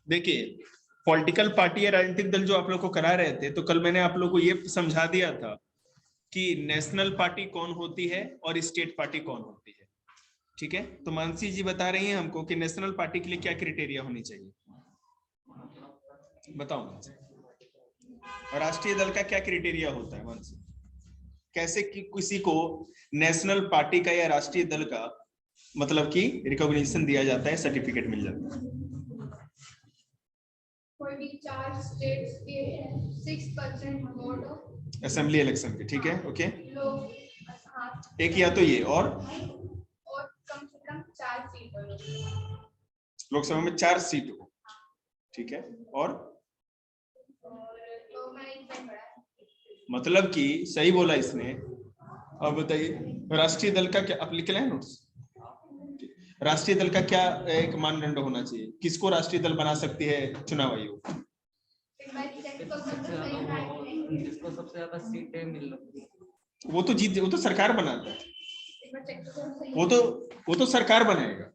देखिए, political party या राजनीतिक दल जो आप लोग को करा रहे थे, तो कल मैंने आप लोग को ये समझा दिया था कि नेशनल पार्टी कौन होती है और स्टेट पार्टी कौन होती है। ठीक है, तो मानसी जी बता रही हैं हमको कि नेशनल पार्टी के लिए क्या क्राइटेरिया होनी चाहिए, बताओ मानसी। और राष्ट्रीय दल का क्या क्राइटेरिया होता है मानसी? कैसे कि किसी को नेशनल पार्टी का या राष्ट्रीय दल का मतलब कि रिकॉग्निशन दिया जाता है, सर्टिफिकेट मिल जाता है? कोई भी 4 स्टेट्स के 6% वोट असेंबली इलेक्शन के, ठीक है, ओके। लोग एक या तो ये और कम से कम 4 सीट हो, लोकसभा में 4 सीट हो, ठीक है। और तो मैं इतना बड़ा मतलब कि सही बोला इसने। अब बताइए राष्ट्रीय दल का क्या, आप लिख ले नोट्स। राष्ट्रीय दल का क्या एक मानदंड होना चाहिए, किसको राष्ट्रीय दल बना सकती है चुनाव आयोग? जिसको सबसे ज्यादा सीटें मिल रही है वो तो जीत, वो तो सरकार बनाता है, वो तो सरकार बनाएगा।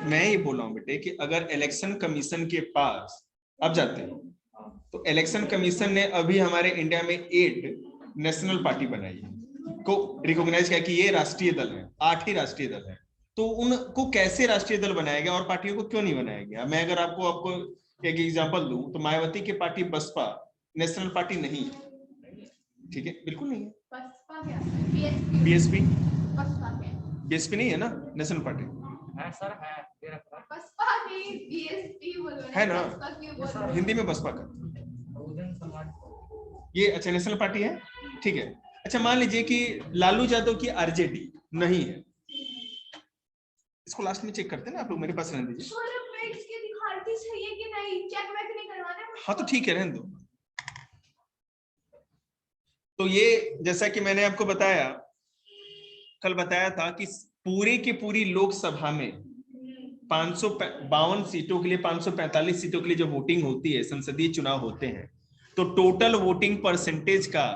मैं ये बोल रहा हूँ बेटे कि अगर इलेक्शन कमीशन के पास अब जाते हो, तो इलेक्शन कमीशन ने अभी हमारे इंडिया में 8 नेशनल पार्टी बनाई है, को रिकॉग्नाइज किया कि ये राष्ट्रीय दल है, 8 ही राष्ट्रीय दल है। तो उनको कैसे राष्ट्रीय दल बनाया गया और पार्टियों को क्यों नहीं बनाया गया? मैं अगर आपको एक एग्जांपल दूं तो मायावती की पार्टी बसपा नेशनल पार्टी नहीं है, ठीक है, बिल्कुल नहीं है। बसपा क्या? बीएसपी बसपा क्या? बीएसपी नहीं है ना नेशनल पार्टी? है सर, है बसपा नहीं, बीएसपी बोलो है ना, बसपा क्यों बोल रहे हो? हिंदी में बसपा का बहुजन समाज ये अच्छा नेशनल पार्टी है, ठीक है। अच्छा मान लीजिए कि लालू यादव की आरजेडी नहीं है, इसको लास्ट में चेक करते हैं ना आप लोग, मेरे पास रहने दीजिए। चाहिए कि नहीं, चेक वेक नहीं करवाना है। हाँ तो ठीक है, रहने दो। तो ये जैसा कि मैंने आपको बताया, कल बताया था कि पूरे की पूरी लोकसभा में 552 सीटों के लिए, 545 सीटों के लिए जो वोटिंग होती है, संसदीय चुनाव होते हैं, तो टोटल वोटिंग परसेंटेज का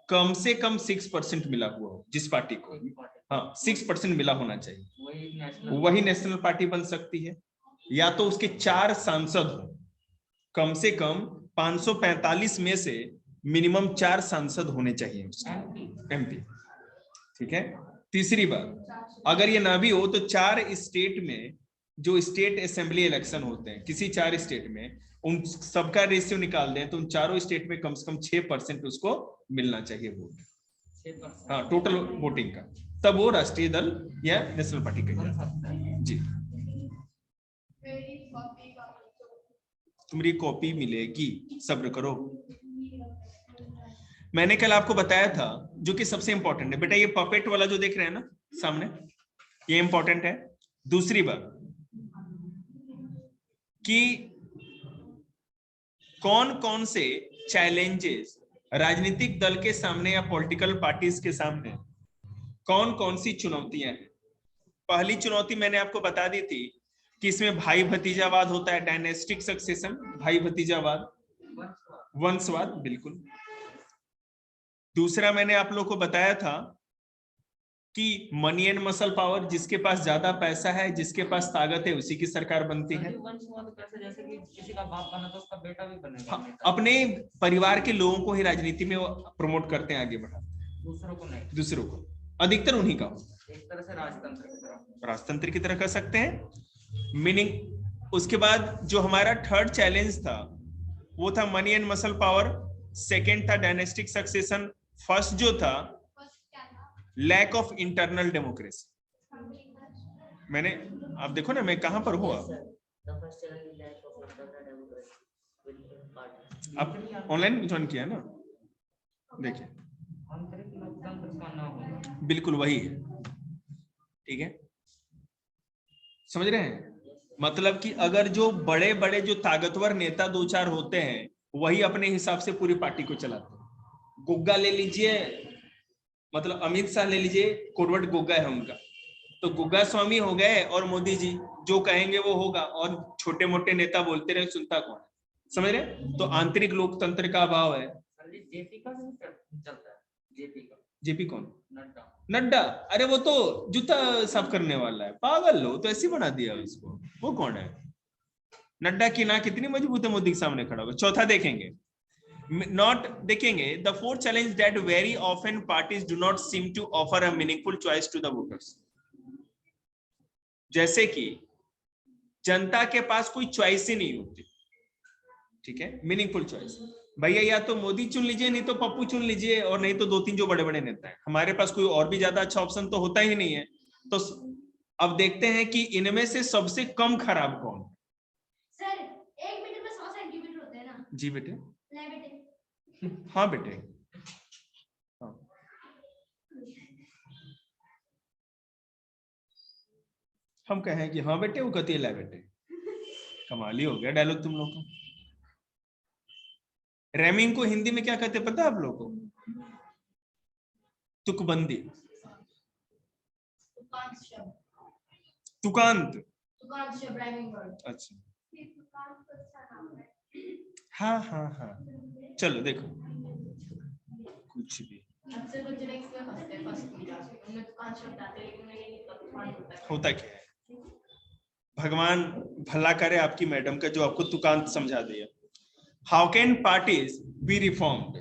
कम से कम 6% मिला हुआ हो जिस पार्टी को, हाँ 6% मिला होना चाहिए, वही नेशनल पार्टी बन सकती है। या तो उसके 4 सांसद हो, कम से कम 545 में से मिनिमम 4 सांसद होने चाहिए उसके, एमपी, ठीक है। तीसरी बात, अगर ये ना भी हो तो 4 स्टेट में जो स्टेट असेंबली इलेक्शन होते हैं, किसी 4 स्टेट में उन सबका रेशियो निकाल दें तो उन चारों स्टेट में कम से कम 6% उसको मिलना चाहिए वोट, हाँ टोटल वोटिंग का, तब वो राष्ट्रीय दल या नेशनल पार्टी कहेगा। जी तुम्हारी कॉपी मिलेगी, सब्र करो। मैंने कल आपको बताया था जो कि सबसे इंपॉर्टेंट है बेटा, ये पपेट वाला जो देख रहे हैं ना सामने, ये इंपॉर्टेंट है। दूसरी बात कि कौन कौन से चैलेंजेस राजनीतिक दल के सामने या पॉलिटिकल पार्टीज के सामने कौन कौन सी चुनौतियां हैं। पहली चुनौती मैंने आपको बता दी थी कि इसमें भाई भतीजावाद होता है, डायनेस्टिक सक्सेशन, भाई भतीजावाद, वंशवाद, बिल्कुल। दूसरा मैंने आप लोग को बताया था कि मनी एंड मसल पावर, जिसके पास ज्यादा पैसा है, जिसके पास ताकत है, उसी की सरकार बनती है। जैसे कि किसी का बाप बना तो उसका बेटा भी बनेगा। हाँ, अपने परिवार के लोगों को ही राजनीति में प्रमोट करते हैं, आगे बढ़ाते हैं, दूसरों को नहीं, दूसरों को, अधिकतर उन्हीं का होता है। एक तरह से राजतंत्र की तरह कर सकते हैं, मीनिंग। उसके बाद जो हमारा थर्ड चैलेंज था वो था money and muscle power, second था डायनेस्टिक सक्सेशन, फर्स्ट जो था लैक ऑफ इंटरनल डेमोक्रेसी। मैंने, आप देखो ना मैं कहां पर हुआ, आप ऑनलाइन ज्वाइन किया ना, देखिए बिल्कुल वही है, ठीक है, समझ रहे हैं। मतलब कि अगर जो बड़े बड़े जो ताकतवर नेता 2-4 होते हैं, वही अपने हिसाब से पूरी पार्टी को चलाते हैं। गुग्गा ले लीजिए, मतलब अमित शाह ले लीजिए, कोडवर्ड गुग्गा है उनका, तो गुग्गा स्वामी हो गए, और मोदी जी जो कहेंगे वो होगा, और छोटे मोटे नेता बोलते रहे, सुनता कौन है, समझ रहे। तो आंतरिक लोकतंत्र का अभाव है। जेपी का चलता है, जेपी कौन? नड्डा। नड्डा, अरे वो तो जूता साफ करने वाला है, पागल लो, तो ऐसे बना दिया उसको, वो कौन है? नड्डा की नाक कितनी मजबूत है, मोदी के सामने खड़ा हुआ। चौथा देखेंगे, नॉट देखेंगे, the fourth challenge that very often parties do not seem to offer a meaningful choice to the voters. जैसे कि जनता के पास कोई चॉइस ही नहीं होती, ठीक है, मीनिंगफुल चॉइस, भैया या तो मोदी चुन लीजिए, नहीं तो पप्पू चुन लीजिए, और नहीं तो 2-3 जो बड़े बड़े नेता हैं। हमारे पास कोई और भी ज्यादा अच्छा ऑप्शन तो होता ही नहीं है। तो अब देखते हैं कि इनमें से सबसे कम खराब कौन। सर 1 मीटर में 100 सेंटीमीटर होते हैं ना? जी बेटे। नहीं बेटे। हाँ बेटे, हाँ। हम कहें कि हाँ बेटे, वो कहती है ला बेटे। कमाल ही हो गया डायलॉग तुम लोग का। रैमिंग को हिंदी में क्या कहते हैं पता है आप लोग को? तुकबंदी, तुकांत। अच्छा, हाँ हाँ हाँ, चलो देखो, कुछ भी होता क्या है, भगवान भला करे आपकी मैडम का, जो आपको तुकांत समझा दिया। How can parties B reformed?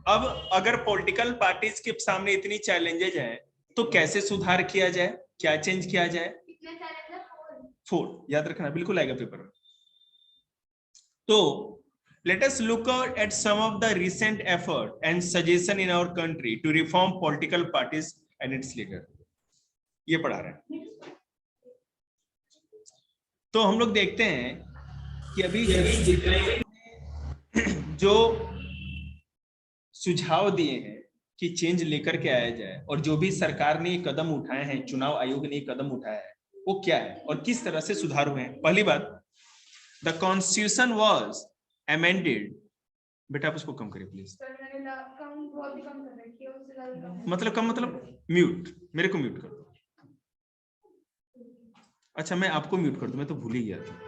अब अगर पॉलिटिकल पार्टीज के सामने इतनी चैलेंजेज हैं, तो कैसे सुधार किया जाए, क्या चेंज किया जाए? 4 याद रखना, बिल्कुल आएगा पेपर में। तो let us look at some of the recent effort and suggestion in our country to reform political parties and its leader. ये पढ़ा रहे हैं। तो हम लोग देखते हैं कि अभी जो सुझाव दिए हैं कि चेंज लेकर के आया जाए, और जो भी सरकार ने कदम उठाए हैं, चुनाव आयोग ने कदम उठाया है, वो क्या है और किस तरह से सुधार हुए हैं। पहली बात, द कॉन्स्टिट्यूशन वाज अमेंडेड। बेटा आप उसको कम करिए प्लीज। मतलब कम मतलब म्यूट, मेरे को म्यूट कर दो। अच्छा मैं आपको म्यूट कर दूं, मैं तो भूल ही गया था।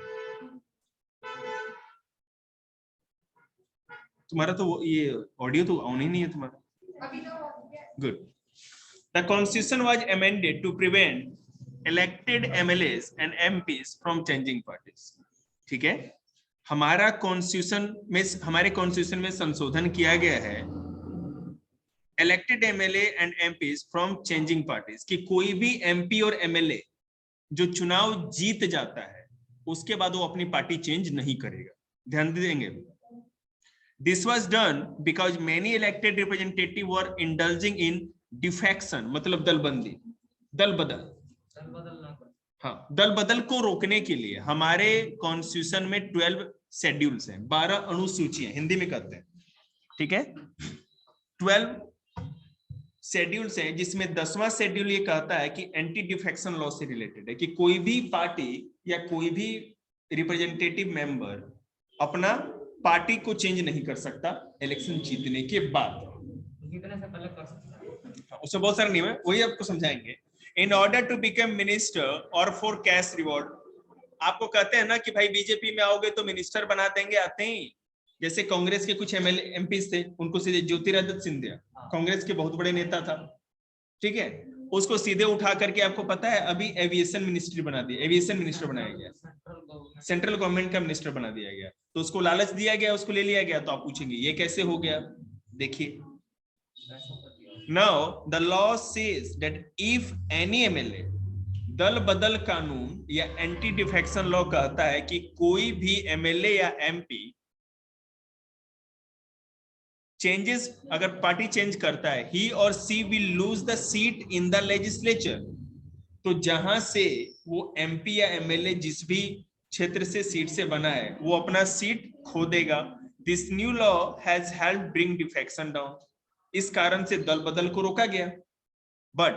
तुम्हारा तो ये ऑडियो तो ऑन ही नहीं है तुम्हारा। Good. The constitution was amended to prevent elected MLAs and MPs from changing parties. ठीक है, हमारा कॉन्स्टिट्यूशन में, हमारे कॉन्स्टिट्यूशन में संशोधन किया गया है elected MLA and MPs from changing parties, कि कोई भी एमपी और एमएलए जो चुनाव जीत जाता है उसके बाद वो अपनी पार्टी चेंज नहीं करेगा। ध्यान देंगे। This was done because many elected representatives were indulging in defection, मतलब दलबंदी, दल बदल। हाँ, दल बदल को रोकने के लिए हमारे कॉन्स्टिट्यूशन में 12 शेड्यूल्स हैं, 12 अनुसूचियां हिंदी में कहते हैं। ठीक है, 12 शेड्यूल्स हैं, जिसमें 10वां शेड्यूल ये कहता है कि एंटी डिफेक्शन लॉ से रिलेटेड है, कि कोई भी पार्टी या कोई भी रिप्रेजेंटेटिव मेंबर अपना पार्टी को चेंज नहीं कर सकता इलेक्शन जीतने के बाद। जीतने से पहले कर सकता है। उसमें बहुत सारे नियम है, वही आपको समझाएंगे। In order to become minister और फॉर कैश रिवॉर्ड, आपको कहते हैं ना कि भाई बीजेपी में आओगे तो मिनिस्टर बना देंगे, आते ही जैसे कांग्रेस के कुछ एमएलए एमपी थे, उनको सीधे ज्योतिरादित्य सिंधिया, कांग्रेस के बहुत बड़े नेता था, ठीक है, उसको सीधे उठा करके आपको पता है अभी एविएशन मिनिस्ट्री बना दिया, एविएशन मिनिस्टर बनाया गया, सेंट्रल गवर्नमेंट का मिनिस्टर बना दिया गया। तो उसको लालच दिया गया, उसको ले लिया गया। तो आप पूछेंगे ये कैसे हो गया? देखिए, now the law says that if any MLA, दल बदल कानून या एंटी डिफेक्शन लॉ कहता है कि कोई भी एमएलए या एमपी चेंजेस, अगर पार्टी चेंज करता है, he or she will lose the seat in the legislature. तो जहां से वो एमपी या एमएलए जिस भी क्षेत्र से सीट से बना है, वो अपना सीट खो देगा। This new law has helped bring defection down. इस कारण से दल बदल को रोका गया। But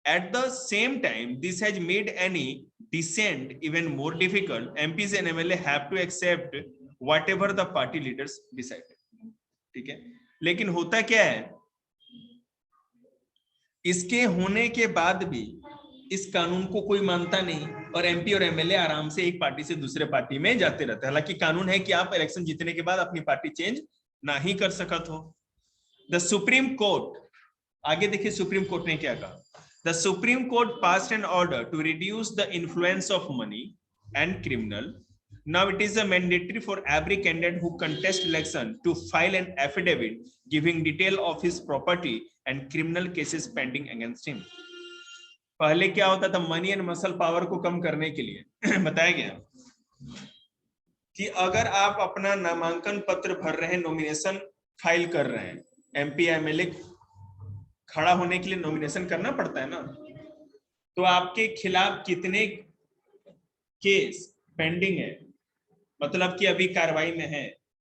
at the same time this has made any dissent even more difficult. MPs and MLA have to accept whatever the party leaders decide. ठीक है, लेकिन होता क्या है, इसके होने के बाद भी इस कानून को कोई मानता नहीं, और एमपी और एमएलए आराम से एक पार्टी से दूसरे पार्टी में जाते रहते हैं। हालांकि कानून है कि आप इलेक्शन जीतने के बाद अपनी पार्टी चेंज ना ही कर सकते हो। द सुप्रीम कोर्ट आगे देखिए सुप्रीम कोर्ट ने क्या कहा। The supreme court passed an order to reduce the influence of money and criminal. Now it is a mandatory for every candidate who contests election to file an affidavit giving detail of his property and criminal cases pending against him. पहले क्या होता था, money and muscle power को कम करने के लिए बताया गया कि अगर आप अपना नामांकन पत्र भर रहे हैं, नॉमिनेशन फाइल कर रहे हैं, एमपी एमएलए खड़ा होने के लिए नॉमिनेशन करना पड़ता है ना, तो आपके खिलाफ कितने केस पेंडिंग है, मतलब कि अभी कार्रवाई में है,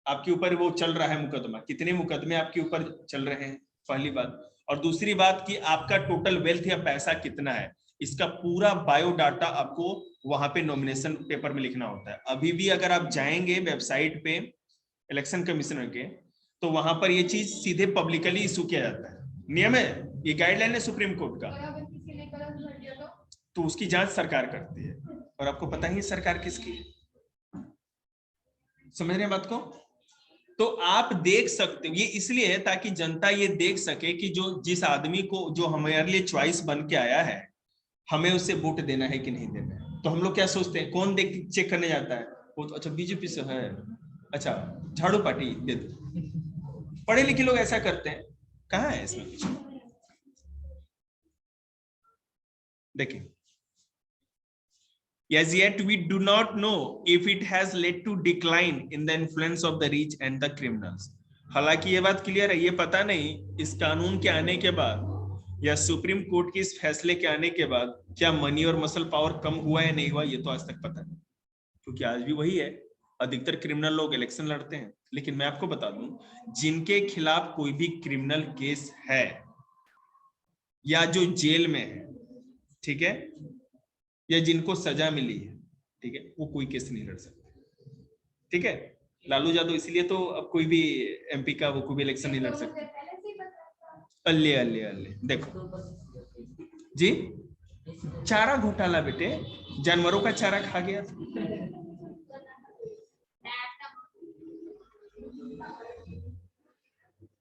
आपके ऊपर वो चल रहा है मुकदमा, कितने मुकदमे आपके ऊपर चल रहे हैं, पहली बात। और दूसरी बात कि आपका टोटल वेल्थ या पैसा कितना है, इसका पूरा बायोडाटा आपको वहां पे नॉमिनेशन पेपर में लिखना होता है। अभी भी अगर आप जाएंगे वेबसाइट पे इलेक्शन कमिश्नर के, तो वहां पर ये चीज सीधे पब्लिकली इशू किया जाता है, नियम है, ये गाइडलाइन है सुप्रीम कोर्ट का। तो उसकी जांच सरकार करती है, और आपको पता ही सरकार किसकी है, समझ रहे हैं बात को। तो आप देख सकते हो, ये इसलिए है ताकि जनता ये देख सके कि जो जिस आदमी को जो हमारे लिए चॉइस बन के आया है, हमें उसे वोट देना है कि नहीं देना है। तो हम लोग क्या सोचते हैं, कौन देख चेक करने जाता है, वो तो अच्छा बीजेपी से है, अच्छा झाड़ू पार्टी दे दो। पढ़े लिखे लोग ऐसा करते हैं, कहाँ है इसमें कुछ। देखिए, as yet we do not know if it has led to decline in the influence of the rich and the criminals. हालांकि ये बात क्लियर है, ये पता नहीं इस कानून के आने के बाद या सुप्रीम कोर्ट के इस फैसले के आने के बाद क्या मनी और मसल पावर कम हुआ या नहीं हुआ, ये तो आज तक पता नहीं, क्योंकि आज भी वही है, अधिकतर क्रिमिनल लोग इलेक्शन लड़ते हैं। लेकिन मैं आपको बता दूं, जिनके खिलाफ कोई भी क्रिमिनल केस है या जो जेल में है, ठीक है, या जिनको सजा मिली है, ठीक है, वो कोई केस नहीं लड़ सकते, ठीक है। लालू यादव इसलिए तो अब कोई भी एमपी का वो कोई भी इलेक्शन नहीं लड़ सकते। अल्ले अल्ले अल्ले देखो जी, चारा घोटाला बेटे, जानवरों का चारा खा गया था।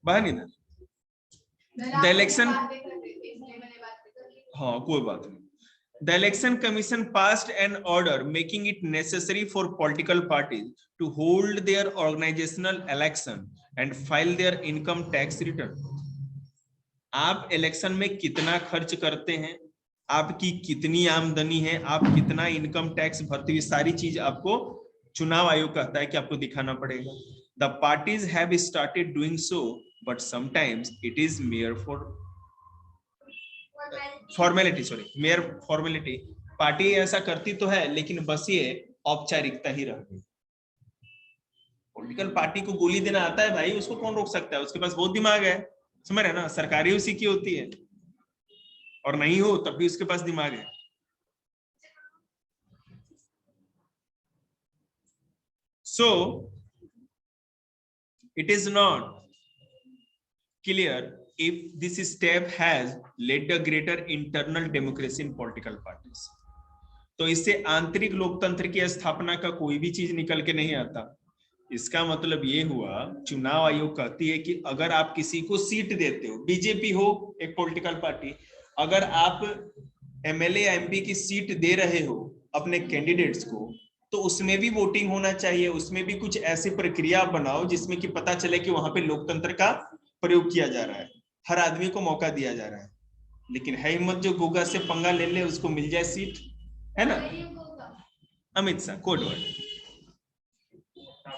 बहन इधर द इलेक्शन, हाँ कोई बात नहीं। The Election Commission passed an order making it necessary for political parties to hold their organizational election and file their income tax return. आप इलेक्शन में कितना खर्च करते हैं, आपकी कितनी आमदनी है, आप कितना इनकम टैक्स भरते हैं, सारी चीज आपको चुनाव आयोग कहता है कि आपको दिखाना पड़ेगा। The parties have started doing so, but sometimes it is mere formality, sorry mayor formality. Party ऐसा करती तो है, लेकिन बस ये औपचारिकता ही रह गई। पॉलिटिकल पार्टी को गोली देना आता है भाई, उसको कौन रोक सकता है, उसके पास बहुत दिमाग है, समझ रहे ना, सरकारी उसी की होती है, और नहीं हो तब भी उसके पास दिमाग है। So it is not clear if this step has led to greater internal democracy in political parties. तो इससे आंतरिक लोकतंत्र की स्थापना का कोई भी चीज निकल के नहीं आता। इसका मतलब ये हुआ, चुनाव आयोग कहती है कि अगर आप किसी को सीट देते हो, बीजेपी हो एक पॉलिटिकल पार्टी, अगर आप एमएलए या एमपी की सीट दे रहे हो अपने कैंडिडेट्स को, तो उसमें भी वोटिंग होना चाहिए, उसमें भी कुछ ऐसी प्रक्रिया बनाओ जिसमें कि पता चले कि वहां पे लोकतंत्र का प्रयोग किया जा रहा है, हर आदमी को मौका दिया जा रहा है। लेकिन है हिम्मत जो गोगा से पंगा ले ले, उसको मिल जाए सीट, है ना, Amit Shah code word.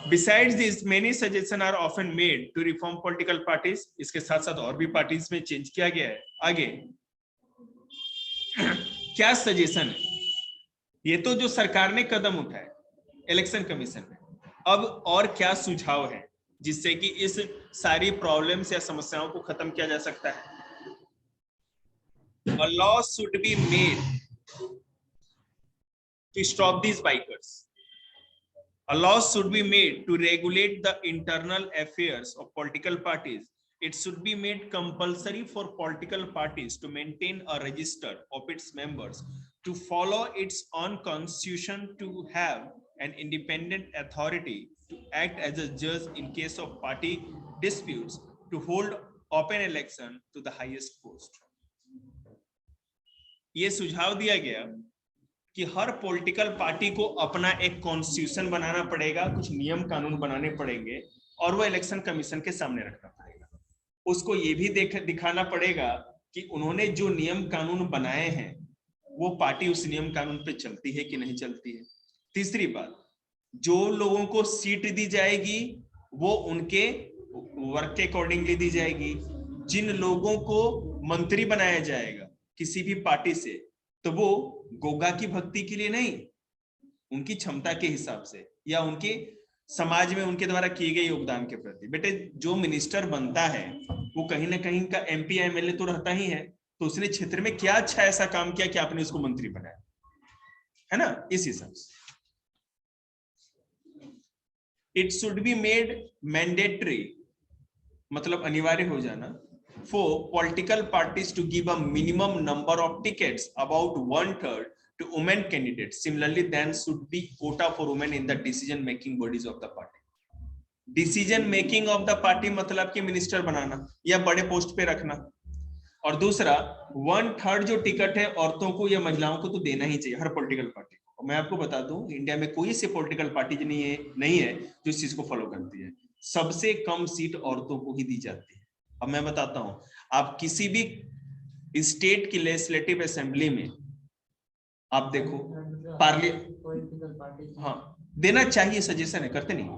Besides this, many suggestions are often made to reform political parties. इसके साथ साथ और भी पार्टीज में चेंज किया गया है। आगे क्या सजेशन है, ये तो जो सरकार ने कदम उठाए इलेक्शन कमीशन में, अब और क्या सुझाव है जिससे कि इस सारी प्रॉब्लम्स या समस्याओं को खत्म किया जा सकता है। A law should be made to stop these bikers. A law should be made to regulate the internal affairs of political parties. It should be made compulsory for political parties to maintain a register of its members, to follow its own constitution, to have an independent authority, to act as a judge in case of party disputes, to hold open election to the highest post. ये सुझाव दिया गया कि हर political party को अपना एक constitution बनाना पड़ेगा, कुछ नियम कानून बनाने पड़ेंगे और वो इलेक्शन कमीशन के सामने रखना पड़ेगा। उसको ये भी दिखाना पड़ेगा कि उन्होंने जो नियम कानून बनाए हैं वो पार्टी उस नियम कानून पे चलती है कि नहीं चलती है। तीसरी बात, जो लोगों को सीट दी जाएगी वो उनके वर्क के अकॉर्डिंगली दी जाएगी। जिन लोगों को मंत्री बनाया जाएगा किसी भी पार्टी से, तो वो गोगा की भक्ति के लिए नहीं, उनकी क्षमता के हिसाब से या उनके समाज में उनके द्वारा किए गए योगदान के प्रति। बेटे जो मिनिस्टर बनता है वो कहीं ना कहीं का एमपी एमएलए तो रहता ही है, तो उसने क्षेत्र में क्या अच्छा ऐसा काम किया कि आपने उसको मंत्री बनाया, है ना। इस हिसाब से it should be made mandatory, मतलब अनिवार्य हो जाना, for political parties to give a minimum number of tickets, about 1/3, to women candidates. Similarly, then should be quota for women in the decision making bodies of the party. Decision making of the party मतलब कि minister बनाना या बड़े post पे रखना। और दूसरा 1/3 जो ticket है औरतों को या महिलाओं को तो देना ही चाहिए हर पॉलिटिकल पार्टी को। मैं आपको बता दूं, इंडिया में कोई सी पॉलिटिकल पार्टी नहीं है जो इस चीज को फॉलो करती है। सबसे कम सीट औरतों को ही दी जाती है। अब मैं बताता हूं, आप किसी भी स्टेट की लेजिस्लेटिव असेंबली में आप देखो हाँ देना चाहिए, सजेशन है, करते नहीं,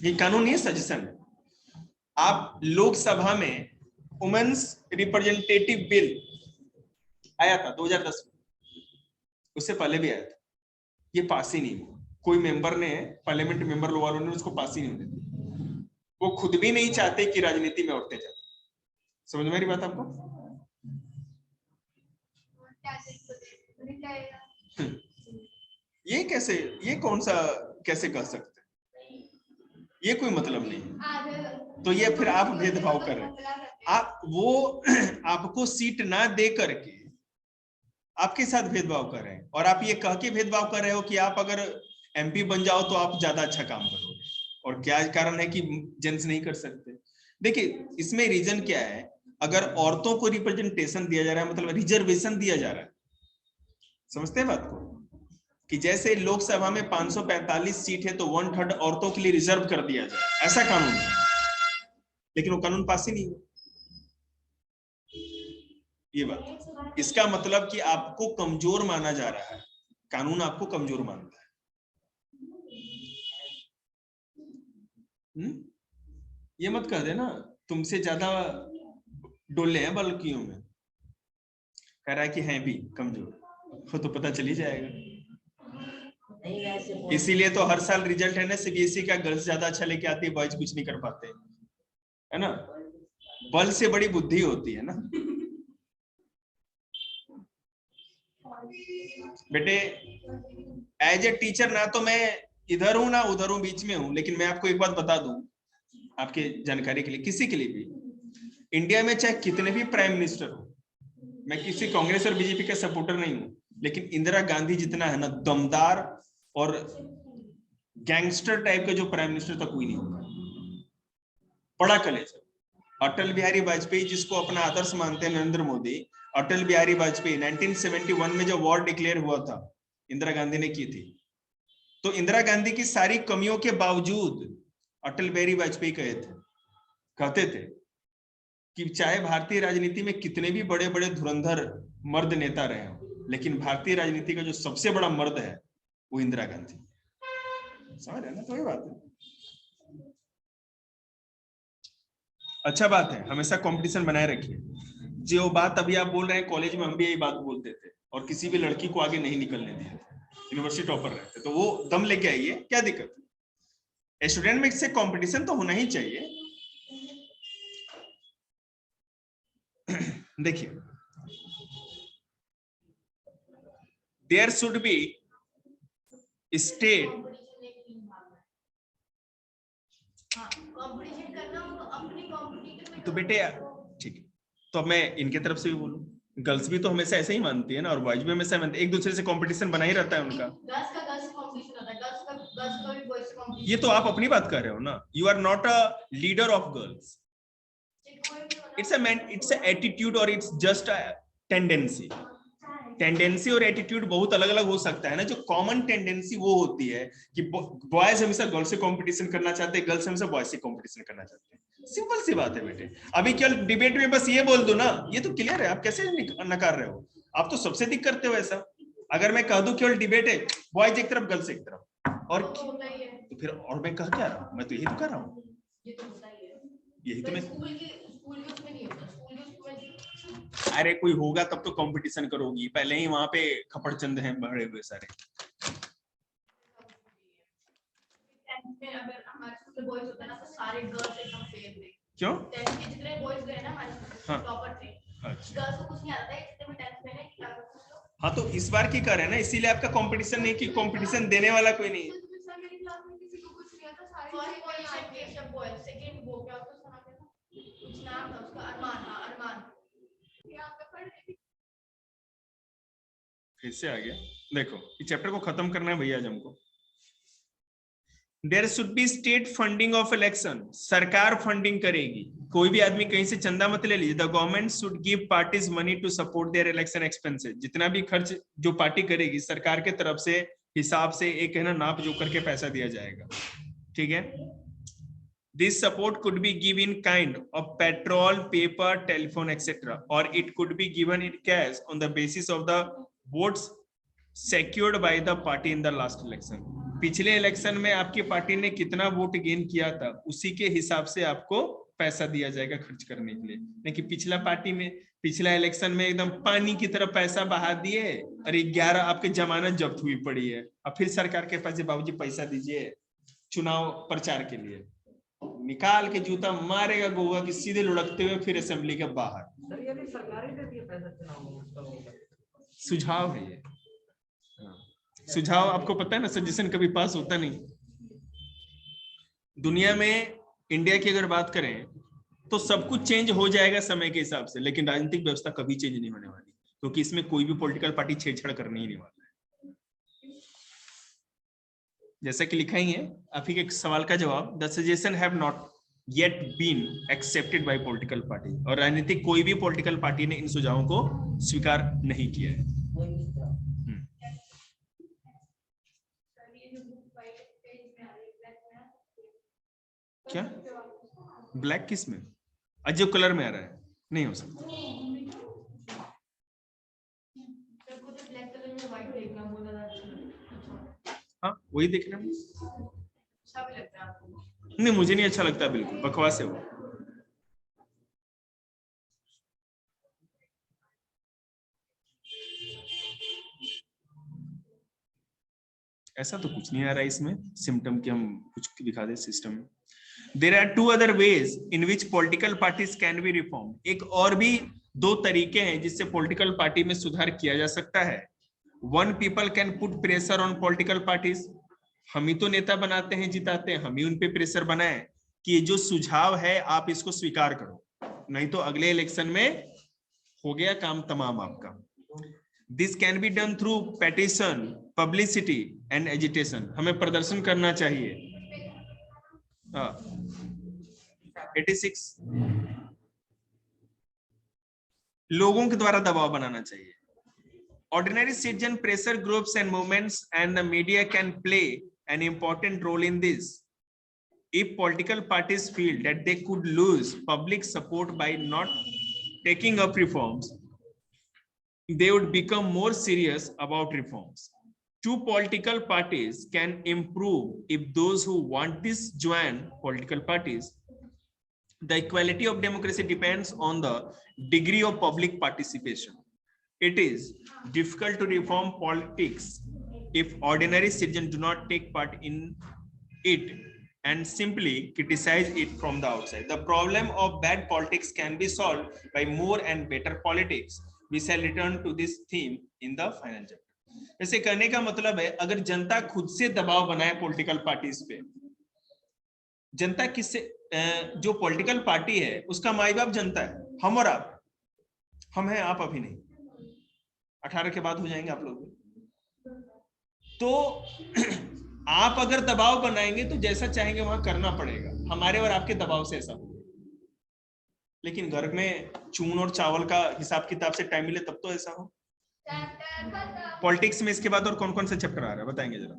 ये कानून नहीं है, सजेशन है। आप लोकसभा में वुमेन्स रिप्रेजेंटेटिव बिल आया था 2010 में, उससे पहले भी आया था, ये पास ही नहीं हुआ। कोई मेंबर ने, पार्लियामेंट मेंबर लोग वालों ने उसको पास ही नहीं होने दिया। वो खुद भी नहीं चाहते कि राजनीति में औरतें जाए। समझ मेरी बात आपको? ये कैसे, ये कौन सा कैसे कह सकते हैं? ये कोई मतलब नहीं। तो ये फिर आप भेदभाव कर रहे हैं। आप वो आपको सीट ना दे करके आपके साथ भेदभाव कर रहे हैं, और आप ये कह के भेदभाव कर रहे हो कि आप अगर एमपी बन जाओ तो आप ज्यादा अच्छा काम करोगे। और क्या कारण है कि जेंट्स नहीं कर सकते? देखिए इसमें रीजन क्या है, अगर औरतों को रिप्रेजेंटेशन दिया जा रहा है मतलब रिजर्वेशन दिया जा रहा है, समझते हैं बात को? कि जैसे लोकसभा में 545 सीट है तो 1/3 औरतों के लिए रिजर्व कर दिया जाए, ऐसा कानून है, लेकिन वो कानून पास ही नहीं हुआ। ये बात, इसका मतलब कि आपको कमजोर माना जा रहा है, कानून आपको कमजोर मानता है। ये मत कह देना तुमसे ज्यादा डोले हैं बालकियों में, कह रहा है कि हैं भी कमजोर, वो तो पता चल ही जाएगा। इसीलिए तो हर साल रिजल्ट है ना, सीबीएसई का गर्ल्स ज्यादा अच्छा लेके आती है, बॉयज कुछ नहीं कर पाते, है ना। बल से बड़ी बुद्धि होती है ना बेटे। एज ए टीचर ना तो मैं इधर हूं ना उधर हूं, बीच में हूं, लेकिन मैं आपको एक बात बता दूं आपके जानकारी के लिए, किसी के लिए भी, इंडिया में चाहे कितने भी प्राइम मिनिस्टर हो, मैं किसी कांग्रेस और बीजेपी का सपोर्टर नहीं हूं, लेकिन इंदिरा गांधी जितना है ना दमदार और गैंगस्टर टाइप का जो प्राइम मिनिस्टर था कोई नहीं होगा। बड़ा कलेजा। अटल बिहारी वाजपेयी जिसको अपना आदर्श मानते हैं नरेंद्र मोदी, अटल बिहारी वाजपेयी 1971 में जो वॉर डिक्लेयर हुआ था इंदिरा गांधी ने की थी, तो इंदिरा गांधी की सारी कमियों के बावजूद अटल बिहारी वाजपेयी कहते थे कि चाहे भारतीय राजनीति में कितने भी बड़े बड़े धुरंधर मर्द नेता रहे हो, लेकिन भारतीय राजनीति का जो सबसे बड़ा मर्द है वो इंदिरा गांधी। समझ रहे ना? तो ये बात है, अच्छा बात है, हमेशा कंपटीशन बनाए रखिए। जो बात अभी आप बोल रहे हैं, कॉलेज में हम भी यही बात बोलते थे और किसी भी लड़की को आगे नहीं निकलने दिए थे, यूनिवर्सिटी टॉपर रहते, तो वो दम लेके आइए, क्या दिक्कत है? स्टूडेंट में से कंपटीशन तो होना ही चाहिए। देखिए, देयर शुड बी स्टेट, तो बेटे ठीक है, तो अब मैं इनके तरफ से भी बोलूं, गर्ल्स भी तो हमेशा ऐसे ही मानती है ना, और बॉयज भी हमेशा मानते, एक दूसरे से कंपटीशन बना ही रहता है उनका। ये तो आप अपनी बात कर रहे हो ना, you are not a leader of girls, it's a attitude or it's just a tendency. Tendency और एटीट्यूड बहुत अलग अलग हो सकता है ना। जो कॉमन टेंडेंसी वो होती है कि बॉयज हमेशा गर्ल्स से कंपटीशन करना चाहते हैं, गर्ल्स हमेशा बॉयज से कंपटीशन करना चाहते हैं। सिंपल सी बात है बेटे। अभी क्या डिबेट में बस ये बोल दो ना, ये तो क्लियर है। आप कैसे नकार रहे हो? आप तो सबसे अधिक करते हो ऐसा। अगर मैं कह दूं केवल डिबेट है, बॉयज एक तरफ गर्ल्स एक तरफ, और तो फिर और मैं कह क्या रहा हूं? मैं तो यही तो कर रहा हूं, यही तो मैं। अरे कोई होगा तब तो कंपटीशन करोगी, पहले ही वहां पे खपड़चंद हैं बड़े हुए सारे। अगर हमारे स्कूल में बॉयज होता है ना तो सारे गर्ल्स एकदम फेल थे। क्यों? 10th के जितने बॉयज गए ना हमारे स्कूल में टॉपर थे। अच्छा। गर्ल्स को कुछ नहीं आता है, जितने भी 10th में है क्या करते हो? हाँ तो इस बार की कर रहे हैं ना, इसीलिए आपका कंपटीशन नहीं कि कंपटीशन देने वाला कोई नहीं। सर मेरी क्लास में किसी को कुछ नहीं आता, सारे केशव बॉयज सेकंड वो क्या होता उसका नाम क्या था? कुछ नाम था उसका, अरमान। हां अरमान। यहां पे पढ़ रही थी। फिर से आ गया। देखो इस चैप्टर को खत्म करना है भैया आज हमको। There should be state funding of election. सरकार फंडिंग करेगी, कोई भी आदमी कहीं से चंदा मत ले लीजिए। The government should give parties money to support their election expenses. जितना भी खर्च जो पार्टी करेगी सरकार के तरफ से हिसाब से एक है ना नाप जो करके पैसा दिया जाएगा, ठीक है। This support could be given in kind of petrol, paper, telephone, etc., or it could be given in cash on the basis of the votes secured by the party in the last election. पिछले election में आपकी party ने कितना vote gain किया था उसी के हिसाब से आपको पैसा दिया जाएगा खर्च करने के लिए। नहीं कि पिछला पार्टी में पिछला इलेक्शन में एकदम पानी की तरह पैसा बहा दिए और 11 आपके जमानत जब्त हुई पड़ी है, और फिर सरकार के पास बाबूजी पैसा दीजिए चुनाव प्रचार के लिए, निकाल के जूता मारेगा गोवा की सीधे लुढ़कते हुए फिर असेंबली के बाहर। सर ये भी सरकार ही देती है पैसा चुनाव में? सुझाव है ये। सुझाव आपको पता है ना, सजेशन कभी पास होता नहीं। दुनिया में इंडिया की अगर बात करें तो सब कुछ चेंज हो जाएगा समय के हिसाब से, लेकिन राजनीतिक व्यवस्था कभी चेंज नहीं होने वाली, क्योंकि इसमें कोई भी पॉलिटिकल पार्टी छेड़छाड़ करने ही नहीं वाला है। जैसा कि लिखा ही है आप ही के सवाल का जवाब, the suggestion have not yet been accepted by political party। और राजनीतिक कोई भी पॉलिटिकल पार्टी ने इन सुझावों को स्वीकार नहीं किया है। क्या ब्लैक किस में? अजब कलर में आ रहा है, नहीं हो सकता। हाँ वही देखना है। नहीं मुझे नहीं अच्छा लगता, बिल्कुल बकवास है वो। ऐसा तो कुछ नहीं आ रहा है इसमें सिम्टम कि हम कुछ दिखा दे सिस्टम में। There are two other ways in which political parties can be reformed। एक और भी दो तरीके हैं जिससे पॉलिटिकल पार्टी में सुधार किया जा सकता है। One, people can put pressure on political parties। हम ही तो नेता बनाते हैं जिताते हैं, हम ही उन पे प्रेशर बनाए कि ये जो सुझाव है आप इसको स्वीकार करो, नहीं तो अगले इलेक्शन में हो गया काम तमाम आपका। This can be done through petition, publicity and agitation। हमें प्रदर्शन करना चाहिए। 86 लोगों के द्वारा दबाव बनाना चाहिए। Ordinary citizen pressure groups and movements and the media can play an important role in this। If political parties feel that they could lose public support by not taking up reforms, they would become more serious about reforms। Two political parties can improve if those who want this join political parties। The equality of democracy depends on the degree of public participation। It is difficult to reform politics if ordinary citizens do not take part in it and simply criticize it from the outside। The problem of bad politics can be solved by more and better politics। We shall return to this theme in the final chapter। ऐसे करने का मतलब है अगर जनता खुद से दबाव बनाए पॉलिटिकल पार्टीज पे, जनता किससे, जो पॉलिटिकल पार्टी है उसका माई बाप जनता है, हम और आप, हम हैं आप अभी नहीं, 18 के बाद हो जाएंगे आप लोग। तो आप अगर दबाव बनाएंगे तो जैसा चाहेंगे वहां करना पड़ेगा, हमारे और आपके दबाव से ऐसा होगा। लेकिन घर में चून और चावल का हिसाब किताब से टाइम मिले तब तो ऐसा हो। पॉलिटिक्स में इसके बाद और कौन कौन से चैप्टर आ रहे हैं बताएंगे जरा।